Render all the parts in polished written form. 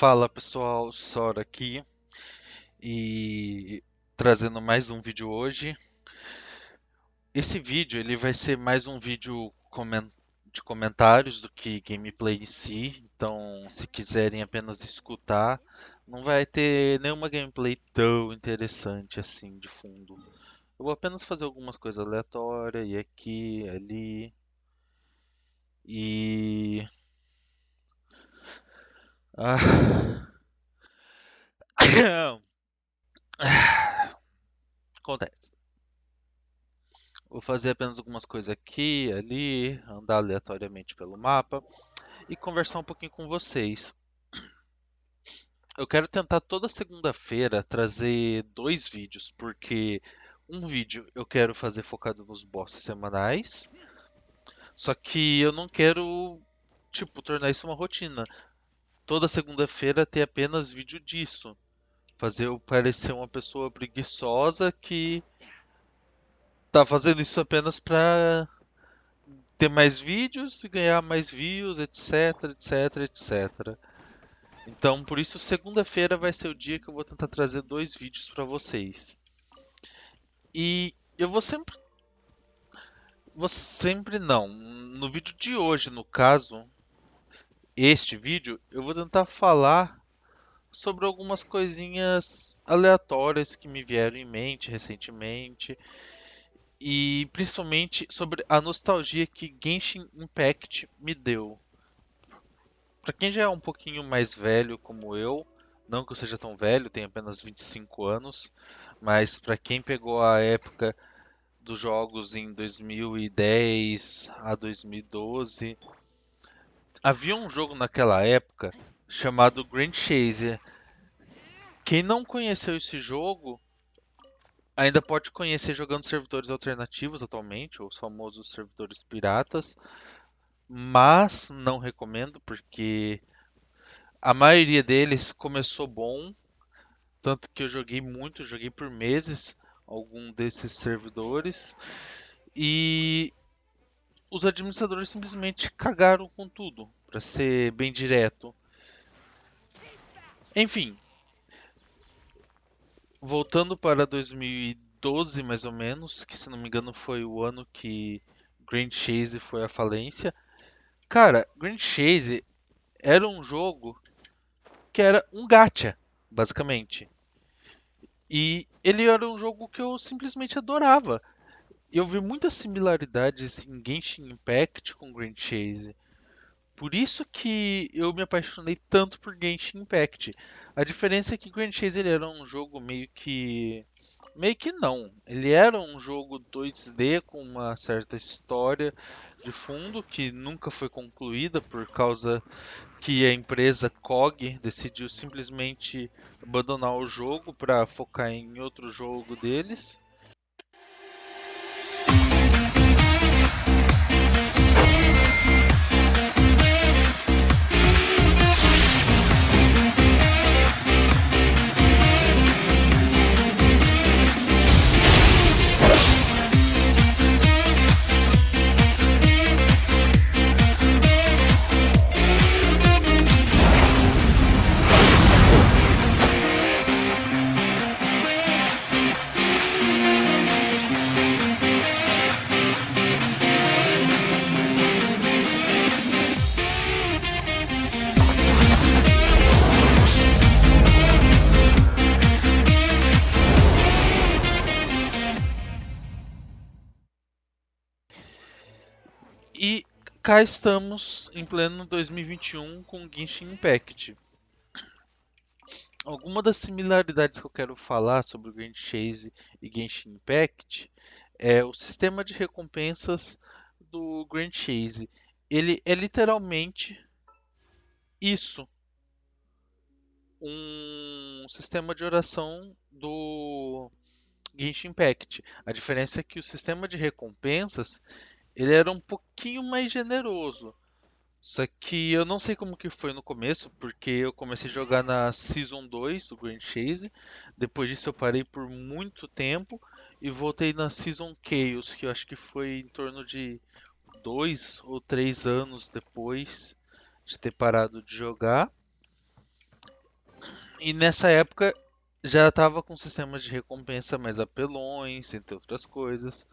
Fala pessoal, Sora aqui e trazendo mais um vídeo hoje. Esse vídeo ele vai ser mais um vídeo de comentários do que gameplay em si, então se quiserem apenas escutar, não vai ter nenhuma gameplay tão interessante assim de fundo. Eu vou apenas fazer algumas coisas aleatórias e aqui, ali e ah, acontece. Vou fazer apenas algumas coisas aqui, ali, andar aleatoriamente pelo mapa e conversar um pouquinho com vocês. Eu quero tentar toda segunda-feira trazer dois vídeos, porque um vídeo eu quero fazer focado nos bosses semanais, só que eu não quero, tipo, tornar isso uma rotina. Toda segunda-feira ter apenas vídeo disso. Fazer eu parecer uma pessoa preguiçosa que tá fazendo isso apenas pra ter mais vídeos e ganhar mais views, etc, etc, etc. Então, por isso, segunda-feira vai ser o dia que eu vou tentar trazer dois vídeos para vocês. E eu vou sempre não. No vídeo de hoje, no caso, este vídeo, eu vou tentar falar sobre algumas coisinhas aleatórias que me vieram em mente recentemente e principalmente sobre a nostalgia que Genshin Impact me deu. Pra quem já é um pouquinho mais velho como eu, não que eu seja tão velho, tenho apenas 25 anos, mas pra quem pegou a época dos jogos em 2010 a 2012, havia um jogo naquela época chamado Grand Chase. Quem não conheceu esse jogo ainda pode conhecer jogando servidores alternativos atualmente, os famosos servidores piratas, mas não recomendo porque a maioria deles começou bom. Tanto que eu joguei muito, joguei por meses algum desses servidores e os administradores simplesmente cagaram com tudo, para ser bem direto. Enfim, voltando para 2012 mais ou menos, que se não me engano foi o ano que Grand Chase foi à falência. Cara, Grand Chase era um jogo que era um gacha, basicamente. E ele era um jogo que eu simplesmente adorava. Eu vi muitas similaridades em Genshin Impact com Grand Chase. Por isso que eu me apaixonei tanto por Genshin Impact. A diferença é que Grand Chase ele era um jogo meio que não. Ele era um jogo 2D com uma certa história de fundo que nunca foi concluída por causa que a empresa COG decidiu simplesmente abandonar o jogo para focar em outro jogo deles. E cá estamos em pleno 2021 com Genshin Impact. Alguma das similaridades que eu quero falar sobre o Grand Chase e Genshin Impact é o sistema de recompensas do Grand Chase. Ele é literalmente isso, um sistema de oração do Genshin Impact. A diferença é que o sistema de recompensas ele era um pouquinho mais generoso. Só que eu não sei como que foi no começo, porque eu comecei a jogar na Season 2 do Grand Chase. Depois disso eu parei por muito tempo e voltei na Season Chaos, que eu acho que foi em torno de 2 ou 3 anos depois de ter parado de jogar. E nessa época já estava com sistemas de recompensa mais apelões, entre outras coisas.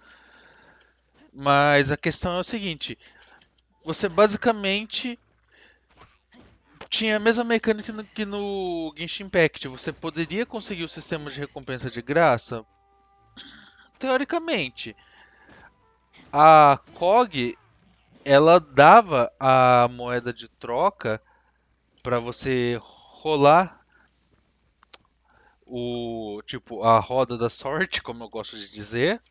Mas a questão é o seguinte: você basicamente tinha a mesma mecânica que no Genshin Impact. Você poderia conseguir o sistema de recompensa de graça? Teoricamente. A COG, ela dava a moeda de troca para você rolar o tipo a roda da sorte, como eu gosto de dizer,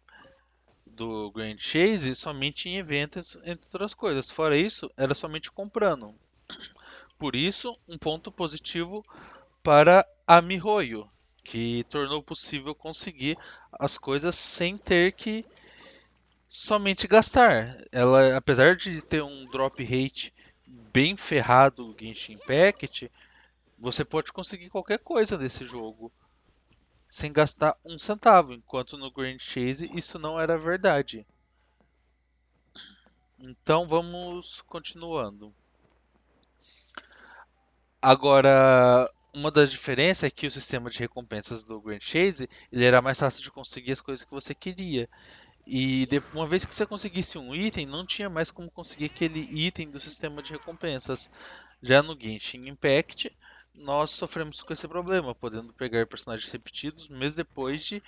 do Grand Chase somente em eventos, entre outras coisas. Fora isso, era somente comprando. Por isso, um ponto positivo para a MiHoYo, que tornou possível conseguir as coisas sem ter que somente gastar. Ela, apesar de ter um drop rate bem ferrado no Genshin Impact, você pode conseguir qualquer coisa desse jogo sem gastar um centavo, enquanto no Grand Chase isso não era verdade. Então vamos continuando. Agora, uma das diferenças é que o sistema de recompensas do Grand Chase ele era mais fácil de conseguir as coisas que você queria. E uma vez que você conseguisse um item, não tinha mais como conseguir aquele item do sistema de recompensas. Já no Genshin Impact, nós sofremos com esse problema, podendo pegar personagens repetidos, mesmo depois de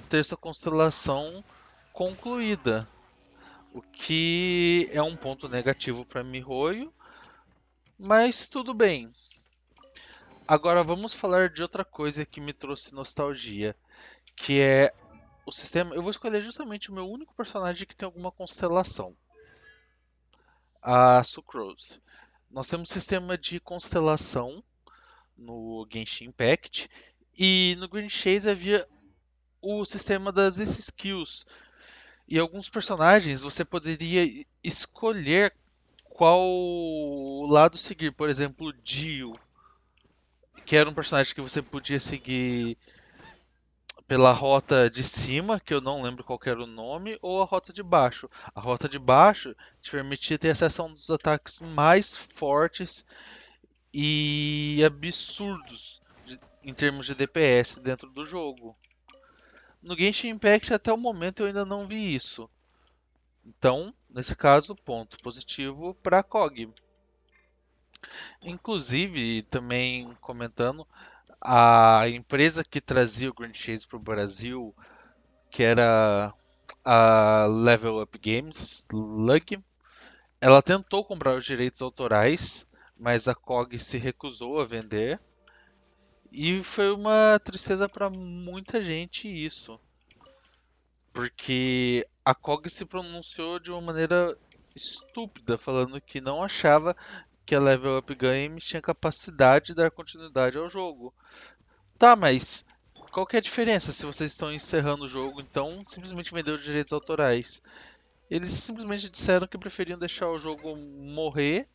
ter sua constelação concluída. O que é um ponto negativo para MiHoYo, mas tudo bem. Agora vamos falar de outra coisa que me trouxe nostalgia, que é o sistema. Eu vou escolher justamente o meu único personagem que tem alguma constelação, a Sucrose. Nós temos sistema de constelação no Genshin Impact e no Green Chase havia o sistema das skills. E alguns personagens você poderia escolher qual lado seguir. Por exemplo, Dio, que era um personagem que você podia seguir pela rota de cima, que eu não lembro qual que era o nome, ou a rota de baixo. A rota de baixo te permitia ter acesso a um dos ataques mais fortes e absurdos em termos de DPS dentro do jogo. No Genshin Impact até o momento eu ainda não vi isso. Então, nesse caso, ponto positivo para a COG. Inclusive, também comentando, a empresa que trazia o Grand Chase para o Brasil, que era a Level Up Games, LUG, ela tentou comprar os direitos autorais, mas a COG se recusou a vender. E foi uma tristeza para muita gente isso, porque a COG se pronunciou de uma maneira estúpida, falando que não achava que a Level Up Games tinha capacidade de dar continuidade ao jogo. Tá, mas qual que é a diferença se vocês estão encerrando o jogo, então simplesmente vender os direitos autorais? Eles simplesmente disseram que preferiam deixar o jogo morrer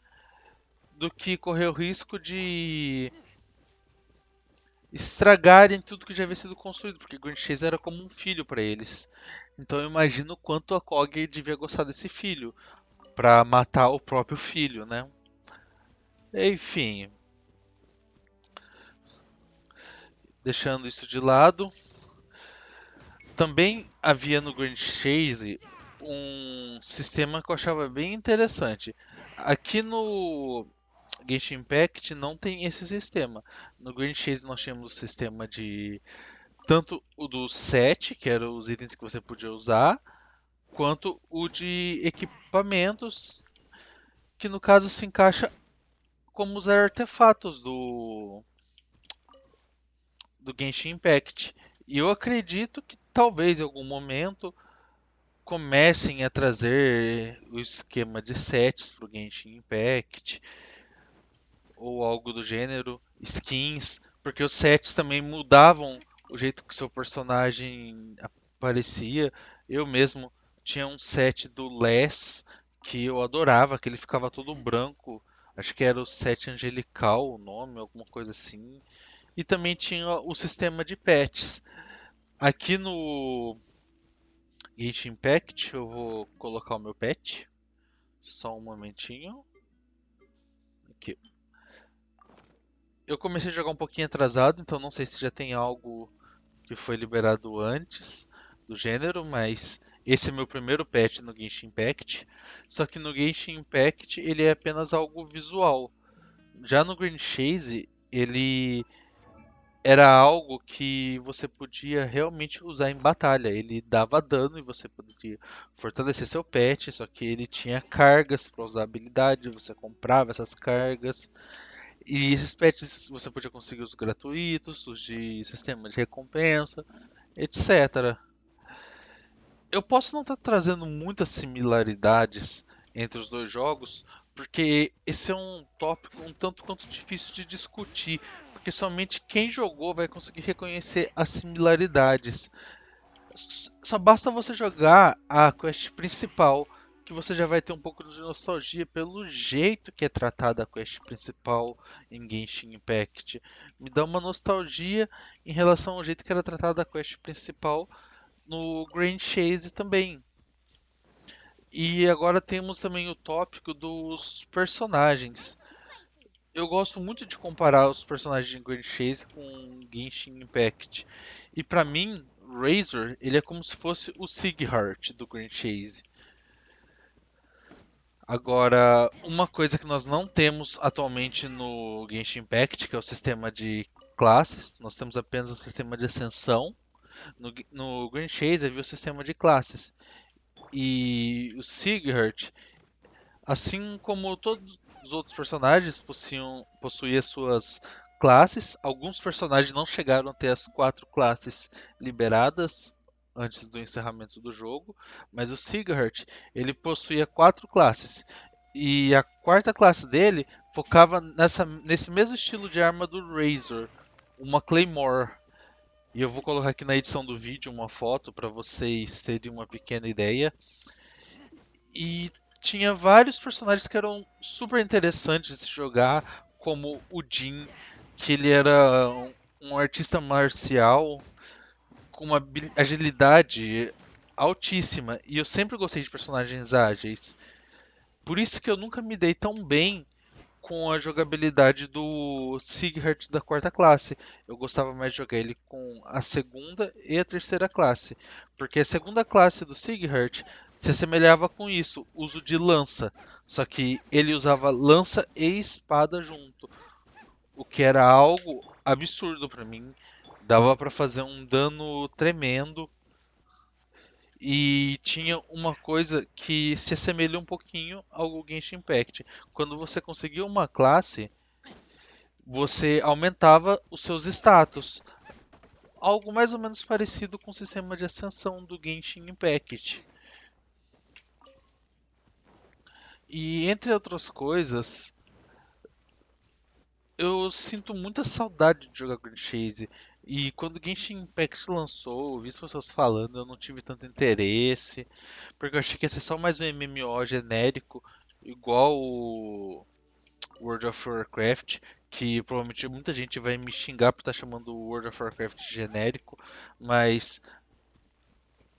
do que correr o risco de estragarem tudo que já havia sido construído, porque Grand Chase era como um filho para eles. Então eu imagino o quanto a Cog devia gostar desse filho, para matar o próprio filho, né? Enfim, deixando isso de lado, também havia no Grand Chase um sistema que eu achava bem interessante. Aqui no Genshin Impact não tem esse sistema. No Grand Chase nós tínhamos o sistema de tanto o dos 7, que eram os itens que você podia usar, quanto o de equipamentos, que no caso se encaixa como os artefatos do Genshin Impact. E eu acredito que talvez em algum momento comecem a trazer o esquema de sets para o Genshin Impact ou algo do gênero, skins, porque os sets também mudavam o jeito que seu personagem aparecia. Eu mesmo tinha um set do Les que eu adorava, que ele ficava todo branco. Acho que era o set angelical, o nome, alguma coisa assim. E também tinha o sistema de pets. Aqui no Genshin Impact eu vou colocar o meu pet. Só um momentinho. Aqui. Eu comecei a jogar um pouquinho atrasado, então não sei se já tem algo que foi liberado antes do gênero, mas esse é meu primeiro patch no Genshin Impact. Só que no Genshin Impact ele é apenas algo visual. Já no Grand Chase, ele era algo que você podia realmente usar em batalha. Ele dava dano e você podia fortalecer seu pet, só que ele tinha cargas para usar habilidade, você comprava essas cargas. E esses pets você podia conseguir os gratuitos, os de sistema de recompensa, etc. Eu posso não estar trazendo muitas similaridades entre os dois jogos, porque esse é um tópico um tanto quanto difícil de discutir, porque somente quem jogou vai conseguir reconhecer as similaridades. Só basta você jogar a quest principal, que você já vai ter um pouco de nostalgia pelo jeito que é tratada a quest principal em Genshin Impact. Me dá uma nostalgia em relação ao jeito que era tratada a quest principal no Grand Chase também. E agora temos também o tópico dos personagens. Eu gosto muito de comparar os personagens de Grand Chase com Genshin Impact. E pra mim, Razor, ele é como se fosse o Sighart do Grand Chase. Agora, uma coisa que nós não temos atualmente no Genshin Impact, que é o sistema de classes, nós temos apenas o sistema de ascensão. No Grand Chase havia o sistema de classes. E o Sighart, assim como todos os outros personagens possuíam suas classes, alguns personagens não chegaram a ter as 4 classes liberadas antes do encerramento do jogo, mas o Sighart ele possuía 4 classes e a quarta classe dele focava nesse mesmo estilo de arma do Razor, uma Claymore. E eu vou colocar aqui na edição do vídeo uma foto para vocês terem uma pequena ideia. E tinha vários personagens que eram super interessantes de se jogar, como o Jin, que ele era um artista marcial com uma agilidade altíssima. E eu sempre gostei de personagens ágeis. Por isso que eu nunca me dei tão bem com a jogabilidade do Sighart da quarta classe. Eu gostava mais de jogar ele com a segunda e a terceira classe, porque a segunda classe do Sighart se assemelhava com isso, uso de lança, só que ele usava lança e espada junto, o que era algo absurdo para mim. Dava para fazer um dano tremendo e tinha uma coisa que se assemelha um pouquinho ao Genshin Impact. Quando você conseguia uma classe, você aumentava os seus status. Algo mais ou menos parecido com o sistema de ascensão do Genshin Impact. E entre outras coisas, eu sinto muita saudade de jogar Grand Chase. E quando o Genshin Impact lançou, eu vi as pessoas falando, eu não tive tanto interesse, porque eu achei que ia ser só mais um MMO genérico, igual o World of Warcraft, que provavelmente muita gente vai me xingar por estar chamando o World of Warcraft de genérico, mas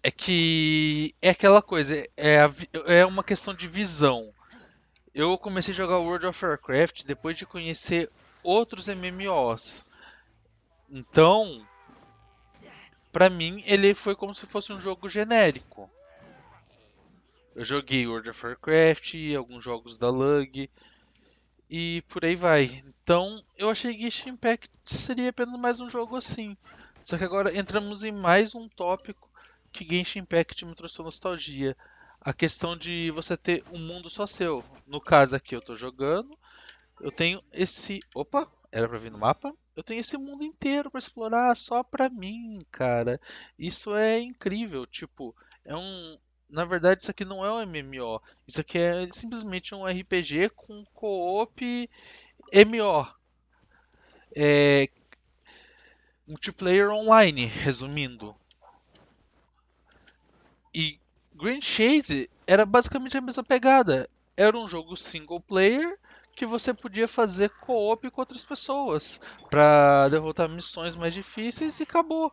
é que é aquela coisa, é uma questão de visão. Eu comecei a jogar World of Warcraft depois de conhecer outros MMOs. Então, pra mim, ele foi como se fosse um jogo genérico. Eu joguei World of Warcraft, alguns jogos da LUG, e por aí vai. Então, eu achei que Genshin Impact seria apenas mais um jogo assim. Só que agora entramos em mais um tópico que Genshin Impact me trouxe nostalgia. A questão de você ter um mundo só seu. No caso aqui eu tô jogando, eu tenho esse. Opa, era pra vir no mapa? Eu tenho esse mundo inteiro pra explorar só pra mim, cara. Isso é incrível. Tipo, é um. Na verdade, isso aqui não é um MMO. Isso aqui é simplesmente um RPG com co-op MO. É multiplayer online, resumindo. E Grand Chase era basicamente a mesma pegada. Era um jogo single player que você podia fazer co-op com outras pessoas para derrotar missões mais difíceis e acabou.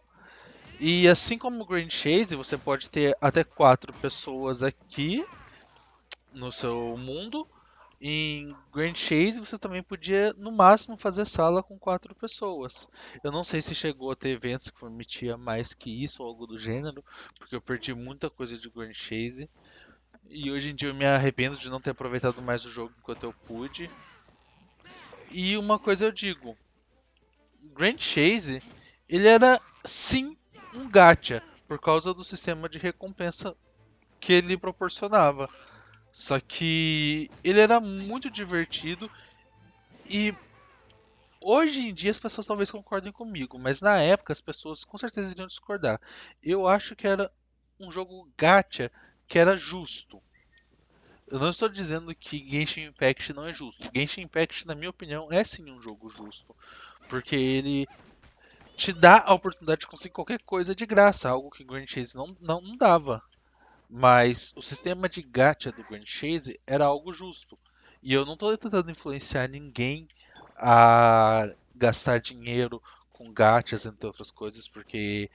E assim como o Grand Chase, você pode ter até 4 pessoas aqui no seu mundo, Em Grand Chase você também podia, no máximo, fazer sala com 4 pessoas. Eu não sei se chegou a ter eventos que permitia mais que isso ou algo do gênero, porque eu perdi muita coisa de Grand Chase. E hoje em dia eu me arrependo de não ter aproveitado mais o jogo enquanto eu pude. E uma coisa eu digo, Grand Chase, ele era sim um gacha, por causa do sistema de recompensa que ele proporcionava. Só que ele era muito divertido e hoje em dia as pessoas talvez concordem comigo, mas na época as pessoas com certeza iriam discordar. Eu acho que era um jogo gacha que era justo. Eu não estou dizendo que Genshin Impact não é justo. Genshin Impact, na minha opinião, é sim um jogo justo, porque ele te dá a oportunidade de conseguir qualquer coisa de graça, algo que Grand Chase não dava. Mas o sistema de gacha do Grand Chase era algo justo. E eu não estou tentando influenciar ninguém a gastar dinheiro com gachas, entre outras coisas, porque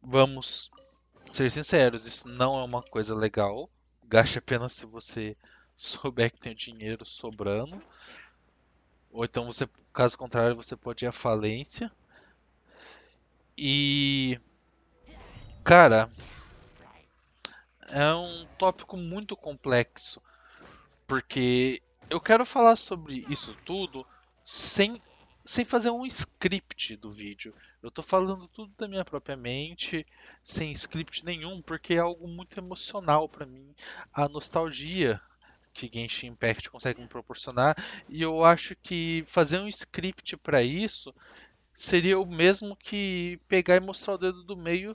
vamos ser sinceros, isso não é uma coisa legal. Gaste apenas se você souber que tem dinheiro sobrando. Ou então você, caso contrário, você pode ir à falência. E, cara, é um tópico muito complexo. Porque eu quero falar sobre isso tudo sem, sem fazer um script do vídeo. Eu tô falando tudo da minha própria mente, sem script nenhum, porque é algo muito emocional pra mim. A nostalgia que Genshin Impact consegue me proporcionar, e eu acho que fazer um script pra isso seria o mesmo que pegar e mostrar o dedo do meio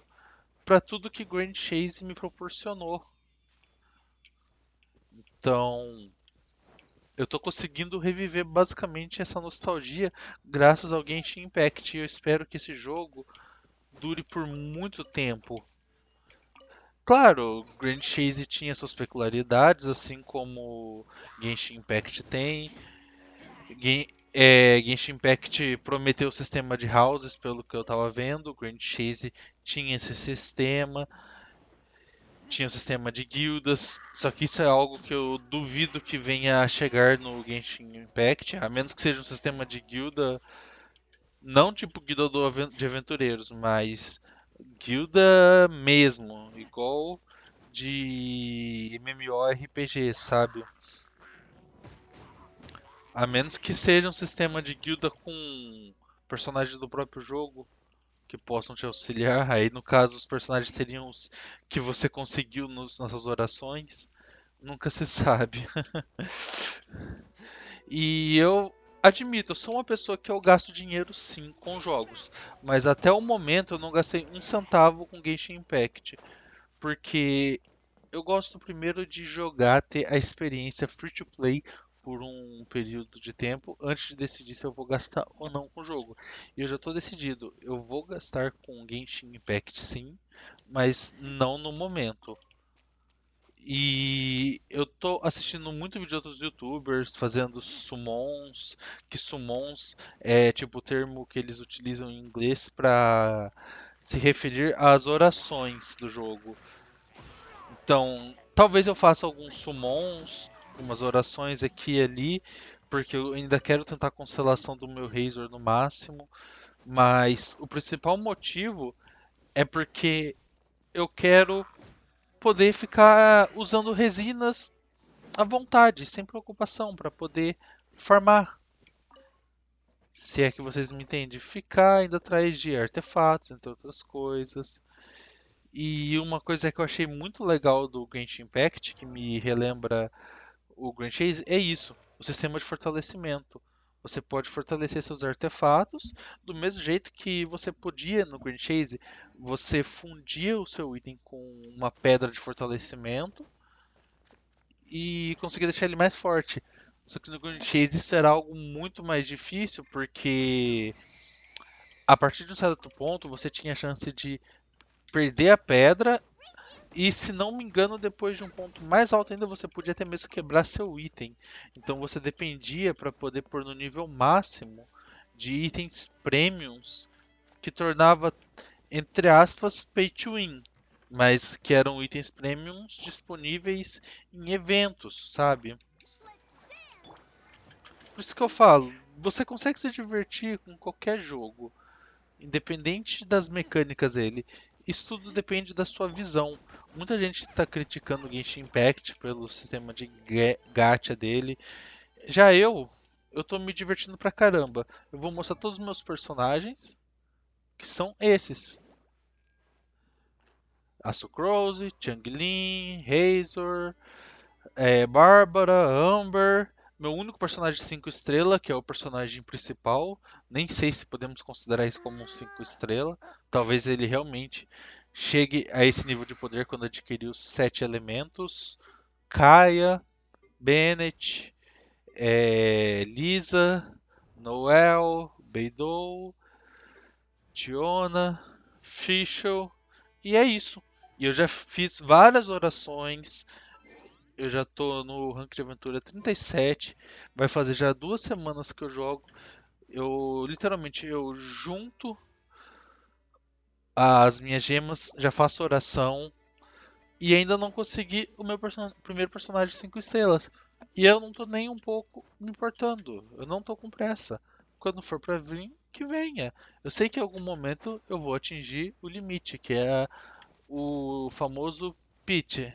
pra tudo que Grand Chase me proporcionou. Então, eu tô conseguindo reviver basicamente essa nostalgia graças ao Genshin Impact. E eu espero que esse jogo dure por muito tempo. Claro, Grand Chase tinha suas peculiaridades, assim como Genshin Impact tem. Genshin Impact prometeu o sistema de houses, pelo que eu tava vendo. Grand Chase tinha esse sistema. Tinha o sistema de guildas, só que isso é algo que eu duvido que venha a chegar no Genshin Impact, a menos que seja um sistema de guilda, não tipo guilda de aventureiros, mas guilda mesmo, igual de MMORPG, sabe? A menos que seja um sistema de guilda com personagens do próprio jogo que possam te auxiliar. Aí, no caso, os personagens seriam os que você conseguiu nessas orações. Nunca se sabe. E eu admito, eu sou uma pessoa que eu gasto dinheiro sim com jogos, mas até o momento eu não gastei um centavo com Genshin Impact, porque eu gosto primeiro de jogar, ter a experiência free to play por um período de tempo antes de decidir se eu vou gastar ou não com o jogo. E eu já estou decidido, eu vou gastar com Genshin Impact sim, mas não no momento. E eu tô assistindo muito vídeo de outros youtubers fazendo summons, que summons é tipo o termo que eles utilizam em inglês para se referir às orações do jogo. Então, talvez eu faça alguns summons, umas orações aqui e ali, porque eu ainda quero tentar a constelação do meu Razor no máximo, mas o principal motivo é porque eu quero poder ficar usando resinas à vontade, sem preocupação, para poder farmar. Se é que vocês me entendem, ficar indo atrás de artefatos, entre outras coisas. E uma coisa que eu achei muito legal do Genshin Impact, que me relembra o Grand Chase, é isso: o sistema de fortalecimento. Você pode fortalecer seus artefatos do mesmo jeito que você podia no Grand Chase. Você fundia o seu item com uma pedra de fortalecimento e conseguir deixar ele mais forte. Só que no Grand Chase isso era algo muito mais difícil, porque a partir de um certo ponto você tinha a chance de perder a pedra e, se não me engano, depois de um ponto mais alto ainda você podia até mesmo quebrar seu item. Então você dependia para poder pôr no nível máximo de itens premiums que tornava, entre aspas, pay to win, mas que eram itens premiums disponíveis em eventos, sabe? Por isso que eu falo, você consegue se divertir com qualquer jogo, independente das mecânicas dele. Isso tudo depende da sua visão. Muita gente está criticando o Genshin Impact pelo sistema de gacha dele. Já eu tô me divertindo pra caramba. Eu vou mostrar todos os meus personagens, que são esses. A Sucrose, Changeling, Razor, Bárbara, Amber. Meu único personagem 5 estrelas, que é o personagem principal. Nem sei se podemos considerar isso como um 5 estrelas. Talvez ele realmente chegue a esse nível de poder quando adquirir os 7 elementos. Kaia, Bennett, Lisa, Noel, Beidou, Tiona, Fischl. E é isso. E eu já fiz várias orações. Eu já tô no rank de aventura 37. Vai fazer já 2 semanas que eu jogo. Eu literalmente eu junto as minhas gemas, já faço oração e ainda não consegui o meu primeiro personagem 5 estrelas. E eu não tô nem um pouco me importando. Eu não tô com pressa. Quando for pra vir, que venha. Eu sei que em algum momento eu vou atingir o limite, que é o famoso pitch.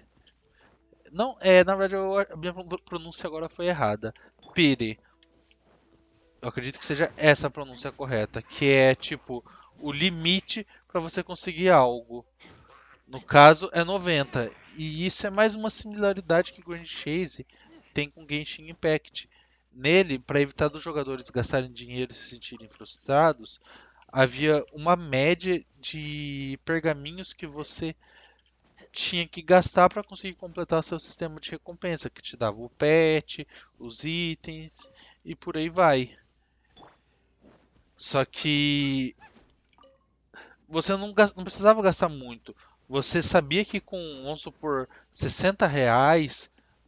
Não, na verdade a minha pronúncia agora foi errada. Pity. Eu acredito que seja essa a pronúncia correta, que é tipo o limite para você conseguir algo. No caso é 90. E isso é mais uma similaridade que Grand Chase tem com Genshin Impact. Nele, para evitar dos jogadores gastarem dinheiro e se sentirem frustrados, havia uma média de pergaminhos que você tinha que gastar para conseguir completar seu sistema de recompensa, que te dava o pet, os itens e por aí vai. Só que você não precisava gastar muito. Você sabia que com, vamos supor, R$ 60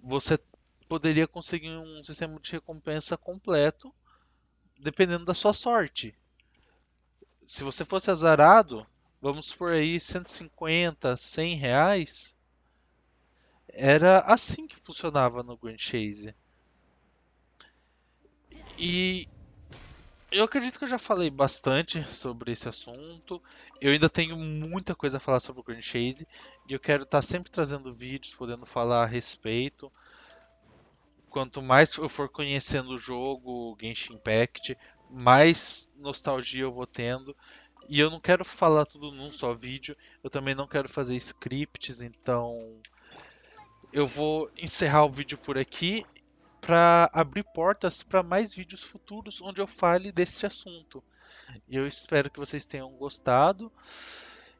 você poderia conseguir um sistema de recompensa completo, dependendo da sua sorte. Se você fosse azarado, vamos por aí 150, R$ 100, era assim que funcionava no Grand Chase. E eu acredito que eu já falei bastante sobre esse assunto. Eu ainda tenho muita coisa a falar sobre o Grand Chase e eu quero estar sempre trazendo vídeos, podendo falar a respeito. Quanto mais eu for conhecendo o jogo, o Genshin Impact, mais nostalgia eu vou tendo. E eu não quero falar tudo num só vídeo, eu também não quero fazer scripts, então eu vou encerrar o vídeo por aqui para abrir portas para mais vídeos futuros onde eu fale deste assunto. E eu espero que vocês tenham gostado.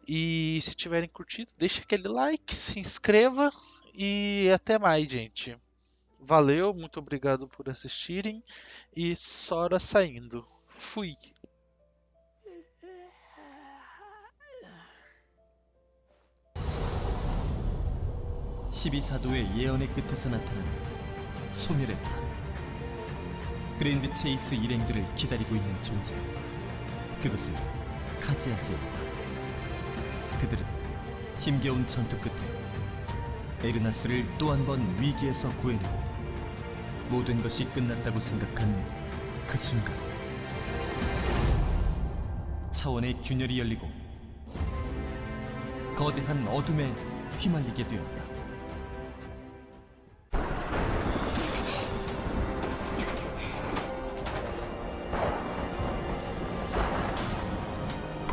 E se tiverem curtido, deixe aquele like, se inscreva e até mais, gente. Valeu, muito obrigado por assistirem e Sora saindo. Fui. 십이사도의 예언의 끝에서 나타난 소멸의 탑. 그랜드 체이스 일행들을 기다리고 있는 존재. 그것은 카지아지였다. 그들은 힘겨운 전투 끝에 에르나스를 또 한 번 위기에서 구해내고 모든 것이 끝났다고 생각한 그 순간 차원의 균열이 열리고 거대한 어둠에 휘말리게 되었다.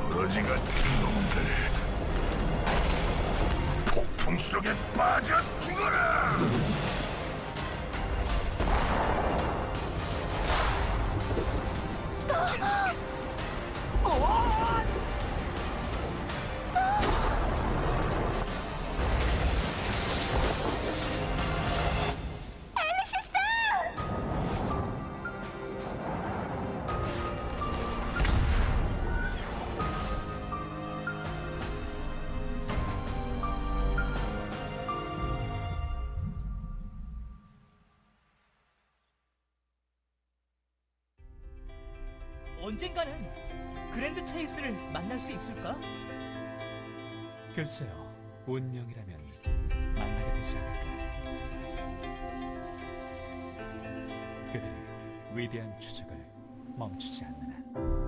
거지 같은 놈들, 폭풍 속에 빠져 죽어라! 언젠가는 그랜드 체이스를 만날 수 있을까? 글쎄요, 운명이라면 만나게 되지 않을까. 그들이 위대한 추적을 멈추지 않는 한